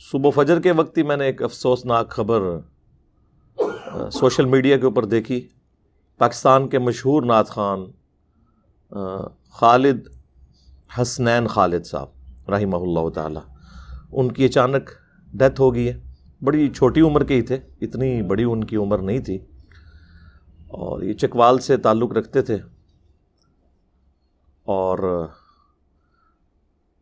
صبح فجر کے وقت ہی میں نے ایک افسوسناک خبر سوشل میڈیا کے اوپر دیکھی. پاکستان کے مشہور نعت خوان خالد حسنین خالد صاحب رحمہ اللہ تعالی، ان کی اچانک ڈیتھ ہو گئی ہے. بڑی چھوٹی عمر کے ہی تھے، اتنی بڑی ان کی عمر نہیں تھی، اور یہ چکوال سے تعلق رکھتے تھے. اور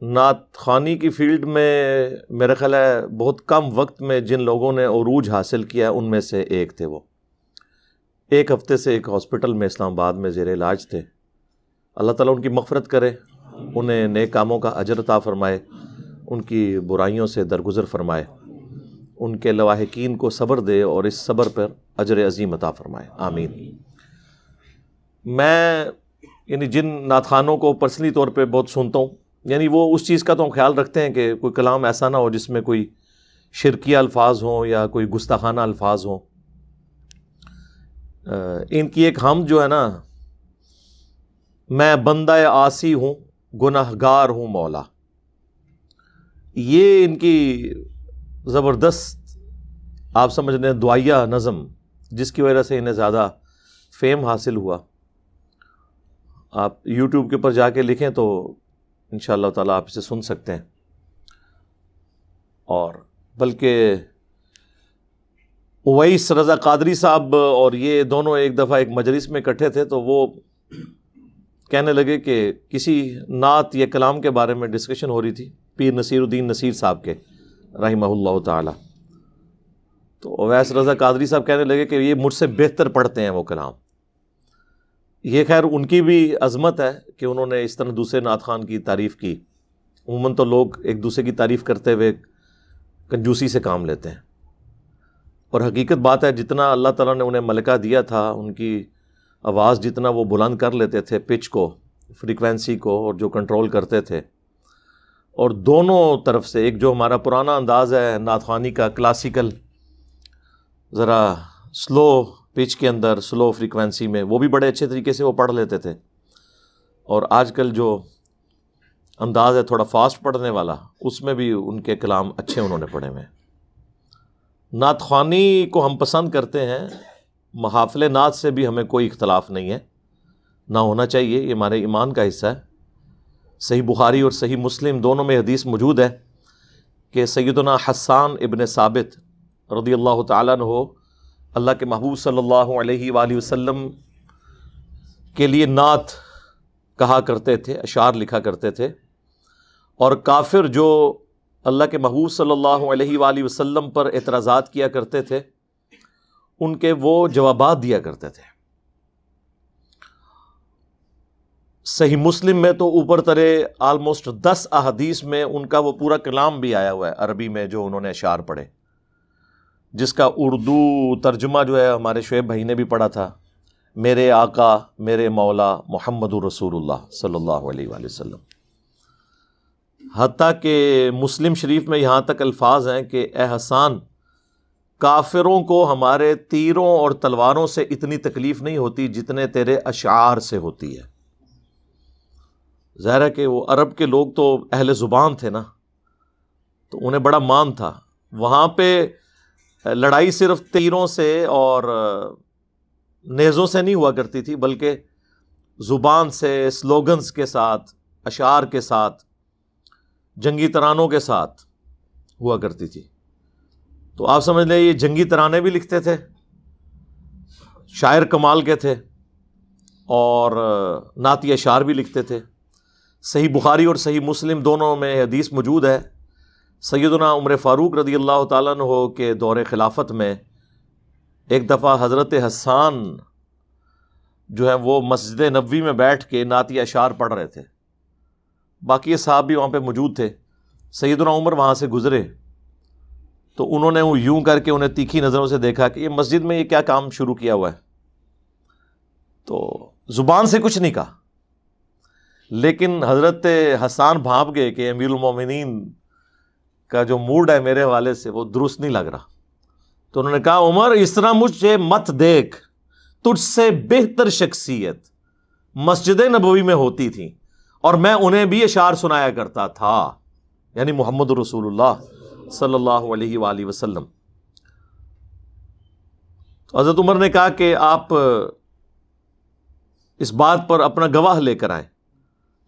نعت خوانی کی فیلڈ میں میرا خیال ہے بہت کم وقت میں جن لوگوں نے عروج حاصل کیا ان میں سے ایک تھے. وہ ایک ہفتے سے ایک ہاسپٹل میں اسلام آباد میں زیر علاج تھے. اللہ تعالیٰ ان کی مغفرت کرے، انہیں نیک کاموں کا اجر عطا فرمائے، ان کی برائیوں سے درگزر فرمائے، ان کے لواحقین کو صبر دے اور اس صبر پر اجر عظیم عطا فرمائے، آمین. میں یعنی جن نعت خوانوں کو پرسنلی طور پہ بہت سنتا ہوں، یعنی وہ اس چیز کا تو ہم خیال رکھتے ہیں کہ کوئی کلام ایسا نہ ہو جس میں کوئی شرکیہ الفاظ ہوں یا کوئی گستاخانہ الفاظ ہوں. ان کی ایک ہم جو ہے نا، میں بندہ عاصی ہوں گناہگار ہوں مولا، یہ ان کی زبردست آپ سمجھ لیں دعائیہ نظم، جس کی وجہ سے انہیں زیادہ فیم حاصل ہوا. آپ یوٹیوب کے اوپر جا کے لکھیں تو انشاءاللہ تعالیٰ آپ اسے سن سکتے ہیں. اور بلکہ اویس رضا قادری صاحب اور یہ دونوں ایک دفعہ ایک مجلس میں اکٹھے تھے، تو وہ کہنے لگے کہ کسی نعت یا کلام کے بارے میں ڈسکشن ہو رہی تھی پیر نصیر الدین نصیر صاحب کے رحمہ اللہ تعالی. تو اویس رضا قادری صاحب کہنے لگے کہ یہ مجھ سے بہتر پڑھتے ہیں وہ کلام. یہ خیر ان کی بھی عظمت ہے کہ انہوں نے اس طرح دوسرے نعت خوان کی تعریف کی. عموماً تو لوگ ایک دوسرے کی تعریف کرتے ہوئے کنجوسی سے کام لیتے ہیں، اور حقیقت بات ہے جتنا اللہ تعالیٰ نے انہیں ملکہ دیا تھا، ان کی آواز جتنا وہ بلند کر لیتے تھے، پچ کو، فریکوینسی کو، اور جو کنٹرول کرتے تھے. اور دونوں طرف سے ایک جو ہمارا پرانا انداز ہے نعت خوانی کا کلاسیکل، ذرا سلو پچ کے اندر، سلو فریکوینسی میں، وہ بھی بڑے اچھے طریقے سے وہ پڑھ لیتے تھے. اور آج کل جو انداز ہے تھوڑا فاسٹ پڑھنے والا، اس میں بھی ان کے کلام اچھے انہوں نے پڑھے ہوئے. نعت خوانی کو ہم پسند کرتے ہیں، محافل نعت سے بھی ہمیں کوئی اختلاف نہیں ہے، نہ ہونا چاہیے، یہ ہمارے ایمان کا حصہ ہے. صحیح بخاری اور صحیح مسلم دونوں میں حدیث موجود ہے کہ سیدنا حسان ابن ثابت رضی اللہ تعالیٰ عنہ اللہ کے محبوب صلی اللہ علیہ وآلہ وسلم کے لیے نعت کہا کرتے تھے، اشعار لکھا کرتے تھے. اور کافر جو اللہ کے محبوب صلی اللہ علیہ وآلہ وسلم پر اعتراضات کیا کرتے تھے، ان کے وہ جوابات دیا کرتے تھے. صحیح مسلم میں تو اوپر ترے آلموسٹ 10 احادیث میں ان کا وہ پورا کلام بھی آیا ہوا ہے عربی میں، جو انہوں نے اشعار پڑھے، جس کا اردو ترجمہ جو ہے ہمارے شعیب بھائی نے بھی پڑھا تھا، میرے آقا میرے مولا محمد رسول اللہ صلی اللہ علیہ وآلہ وسلم. حتیٰ کہ مسلم شریف میں یہاں تک الفاظ ہیں کہ اے حسان، کافروں کو ہمارے تیروں اور تلواروں سے اتنی تکلیف نہیں ہوتی جتنے تیرے اشعار سے ہوتی ہے. ظاہر ہے کہ وہ عرب کے لوگ تو اہل زبان تھے نا، تو انہیں بڑا مان تھا. وہاں پہ لڑائی صرف تیروں سے اور نیزوں سے نہیں ہوا کرتی تھی، بلکہ زبان سے، سلوگنز کے ساتھ، اشعار کے ساتھ، جنگی ترانوں کے ساتھ ہوا کرتی تھی. تو آپ سمجھ لیں یہ جنگی ترانے بھی لکھتے تھے، شاعر کمال کے تھے، اور نعتی اشعار بھی لکھتے تھے. صحیح بخاری اور صحیح مسلم دونوں میں حدیث موجود ہے. سیدنا عمر فاروق رضی اللہ تعالیٰ عنہ کے دور خلافت میں ایک دفعہ حضرت حسان جو ہے وہ مسجد نبوی میں بیٹھ کے نعتی اشعار پڑھ رہے تھے. باقی صحابہ بھی وہاں پہ موجود تھے. سیدنا عمر وہاں سے گزرے تو انہوں نے یوں کر کے انہیں تیکھی نظروں سے دیکھا کہ یہ مسجد میں یہ کیا کام شروع کیا ہوا ہے. تو زبان سے کچھ نہیں کہا، لیکن حضرت حسان بھانپ گئے کہ امیر المومنین کا جو موڈ ہے میرے حوالے سے وہ درست نہیں لگ رہا. تو انہوں نے کہا عمر اس طرح مجھے مت دیکھ، تجھ سے بہتر شخصیت مسجد نبوی میں ہوتی تھی اور میں انہیں بھی اشعار سنایا کرتا تھا، یعنی محمد رسول اللہ صلی اللہ علیہ وآلہ وسلم. تو حضرت عمر نے کہا کہ آپ اس بات پر اپنا گواہ لے کر آئیں.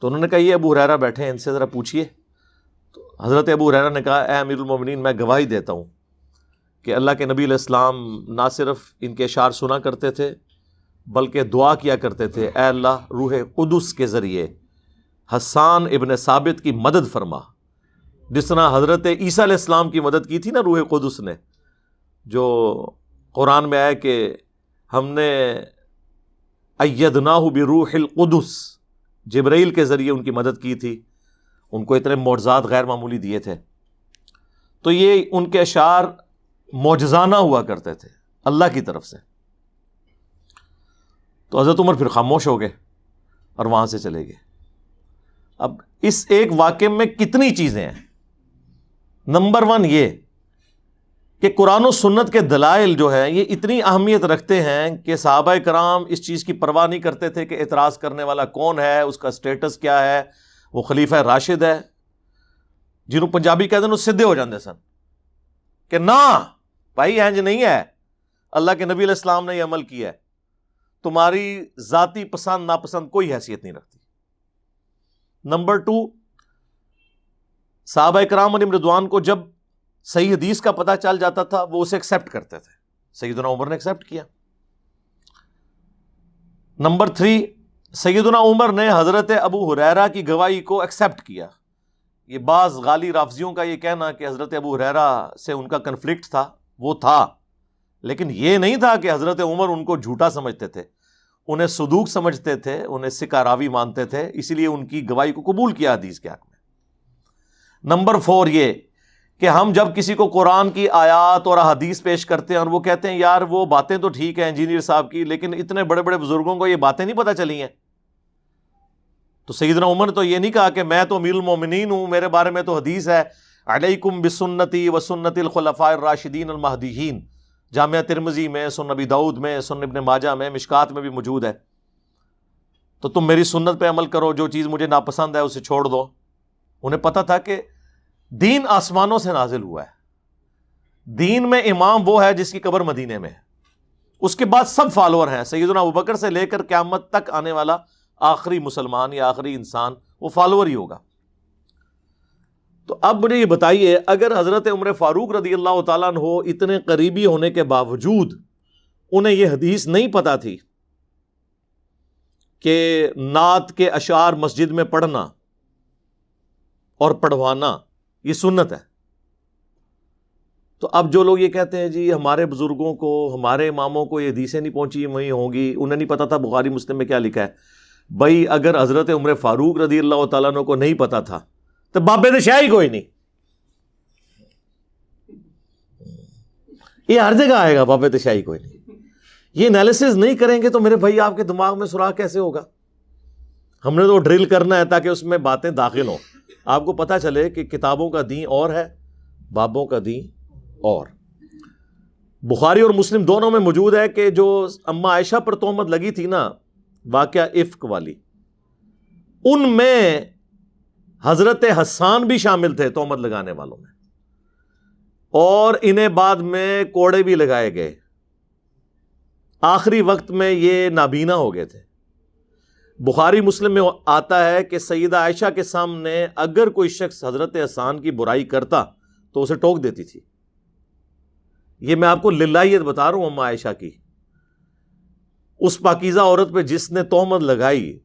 تو انہوں نے کہا یہ ابو ہریرہ بیٹھے ہیں، ان سے ذرا پوچھیے. تو حضرت ابو ہریرہ نے کہا اے امیر المومنین، میں گواہی دیتا ہوں کہ اللہ کے نبی علیہ السلام نہ صرف ان کے اشعار سنا کرتے تھے بلکہ دعا کیا کرتے تھے، اے اللہ روح قدس کے ذریعے حسان ابن ثابت کی مدد فرما، جس طرح حضرت عیسیٰ علیہ السلام کی مدد کی تھی نا روح قدس نے، جو قرآن میں آیا کہ ہم نے ایدناہ بروح القدس، جبرائیل کے ذریعے ان کی مدد کی تھی، ان کو اتنے معجزات غیر معمولی دیے تھے. تو یہ ان کے اشعار معجزانہ ہوا کرتے تھے اللہ کی طرف سے. تو حضرت عمر پھر خاموش ہو گئے اور وہاں سے چلے گئے. اب اس ایک واقعے میں کتنی چیزیں ہیں. نمبر 1 یہ کہ قرآن و سنت کے دلائل جو ہیں یہ اتنی اہمیت رکھتے ہیں کہ صحابہ کرام اس چیز کی پرواہ نہیں کرتے تھے کہ اعتراض کرنے والا کون ہے، اس کا سٹیٹس کیا ہے، وہ خلیفہ راشد ہے، جنہوں پنجابی کہتے ہیں وہ سدھے ہو جاندے سن کہ نہ بھائی اینج نہیں ہے، اللہ کے نبی علیہ السلام نے یہ عمل کیا ہے، تمہاری ذاتی پسند ناپسند کوئی حیثیت نہیں رکھتی. نمبر 2، صحابہ کرام علیہم رضوان کو جب صحیح حدیث کا پتہ چل جاتا تھا وہ اسے ایکسیپٹ کرتے تھے. سیدنا عمر نے ایکسیپٹ کیا. نمبر 3، سیدنا عمر نے حضرت ابو ہریرہ کی گواہی کو ایکسیپٹ کیا. یہ بعض غالی رافضیوں کا یہ کہنا کہ حضرت ابو ہریرہ سے ان کا کنفلکٹ تھا، وہ تھا، لیکن یہ نہیں تھا کہ حضرت عمر ان کو جھوٹا سمجھتے تھے، انہیں صدوق سمجھتے تھے، انہیں ثقہ راوی مانتے تھے، اسی لیے ان کی گواہی کو قبول کیا حدیث کے حق میں. نمبر 4 یہ کہ ہم جب کسی کو قرآن کی آیات اور احادیث پیش کرتے ہیں اور وہ کہتے ہیں یار وہ باتیں تو ٹھیک ہیں انجینئر صاحب کی، لیکن اتنے بڑے بڑے بزرگوں کو یہ باتیں نہیں پتہ چلی ہیں. تو سیدنا عمر نے تو یہ نہیں کہا کہ میں تو امیر المومنین ہوں، میرے بارے میں تو حدیث ہے علیکم بسنتی و سنت الخلفاء الراشدین المہدیین، جامعہ ترمذی میں، سنن ابی داؤد میں، سنن ابن ماجہ میں، مشکات میں بھی موجود ہے. تو تم میری سنت پہ عمل کرو، جو چیز مجھے ناپسند ہے اسے چھوڑ دو. انہیں پتہ تھا کہ دین آسمانوں سے نازل ہوا ہے، دین میں امام وہ ہے جس کی قبر مدینے میں ہے، اس کے بعد سب فالوور ہیں. سیدنا ابوبکر سے لے کر قیامت تک آنے والا آخری مسلمان یا آخری انسان وہ فالوور ہی ہوگا. تو اب مجھے یہ بتائیے، اگر حضرت عمر فاروق رضی اللہ تعالیٰ عنہ اتنے قریبی ہونے کے باوجود انہیں یہ حدیث نہیں پتہ تھی کہ نعت کے اشعار مسجد میں پڑھنا اور پڑھوانا یہ سنت ہے، تو اب جو لوگ یہ کہتے ہیں جی ہمارے بزرگوں کو، ہمارے اماموں کو یہ حدیثیں نہیں پہنچی وہیں ہوں گی، انہیں نہیں پتا تھا بخاری مسلم میں کیا لکھا ہے. بھائی اگر حضرت عمر فاروق رضی اللہ تعالیٰ عنہ کو نہیں پتا تھا تو بابے دشاہ ہی کوئی نہیں. یہ ہر جگہ آئے گا بابے دشاہ ہی کوئی نہیں. یہ انالیسز نہیں کریں گے تو میرے بھائی آپ کے دماغ میں سراغ کیسے ہوگا؟ ہم نے تو ڈرل کرنا ہے تاکہ اس میں باتیں داخل ہوں، آپ کو پتہ چلے کہ کتابوں کا دین اور ہے، بابوں کا دین اور. بخاری اور مسلم دونوں میں موجود ہے کہ جو اما عائشہ پر تہمت لگی تھی نا، واقعہ افک والی، ان میں حضرت حسان بھی شامل تھے تہمت لگانے والوں میں، اور انہیں بعد میں کوڑے بھی لگائے گئے. آخری وقت میں یہ نابینا ہو گئے تھے. بخاری مسلم میں آتا ہے کہ سیدہ عائشہ کے سامنے اگر کوئی شخص حضرت حسان کی برائی کرتا تو اسے ٹوک دیتی تھی. یہ میں آپ کو للہیت بتا رہا ہوں اما عائشہ کی، اس پاکیزہ عورت پہ جس نے تہمت لگائی،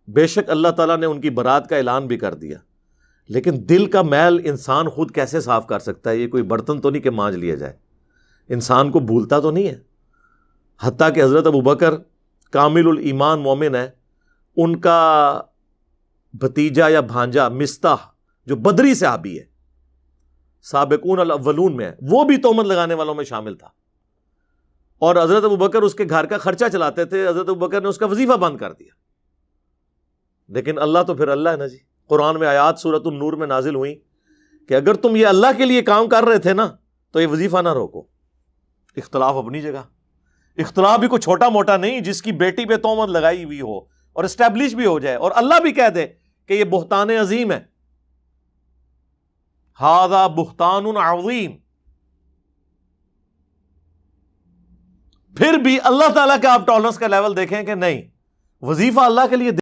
بے شک اللہ تعالیٰ نے ان کی برات کا اعلان بھی کر دیا، لیکن دل کا میل انسان خود کیسے صاف کر سکتا ہے؟ یہ کوئی برتن تو نہیں کہ مانج لیا جائے، انسان کو بھولتا تو نہیں ہے. حتیٰ کہ حضرت ابوبکر کامل الایمان مومن ہے، ان کا بھتیجا یا بھانجا مستح جو بدری صحابی ہے، سابقون الاولون میں ہے، وہ بھی تہمت لگانے والوں میں شامل تھا، اور حضرت ابوبکر اس کے گھر کا خرچہ چلاتے تھے. حضرت ابوبکر نے اس کا وظیفہ بند کر دیا. لیکن اللہ تو پھر اللہ ہے نا جی. قرآن میں آیات سورۃ النور میں نازل ہوئیں کہ اگر تم یہ اللہ کے لیے کام کر رہے تھے نا تو یہ وظیفہ نہ روکو. اختلاف اپنی جگہ، اختلاف بھی کوئی چھوٹا موٹا نہیں، جس کی بیٹی پہ تہمت لگائی ہوئی ہو اور اسٹیبلش بھی ہو جائے اور اللہ بھی کہہ دے کہ یہ بہتان عظیم ہے. ھذا بہتان عظیم. پھر بھی اللہ تعالیٰ کا آپ ٹالرنس کا لیول دیکھیں کہ نہیں، وظیفہ اللہ کے لیے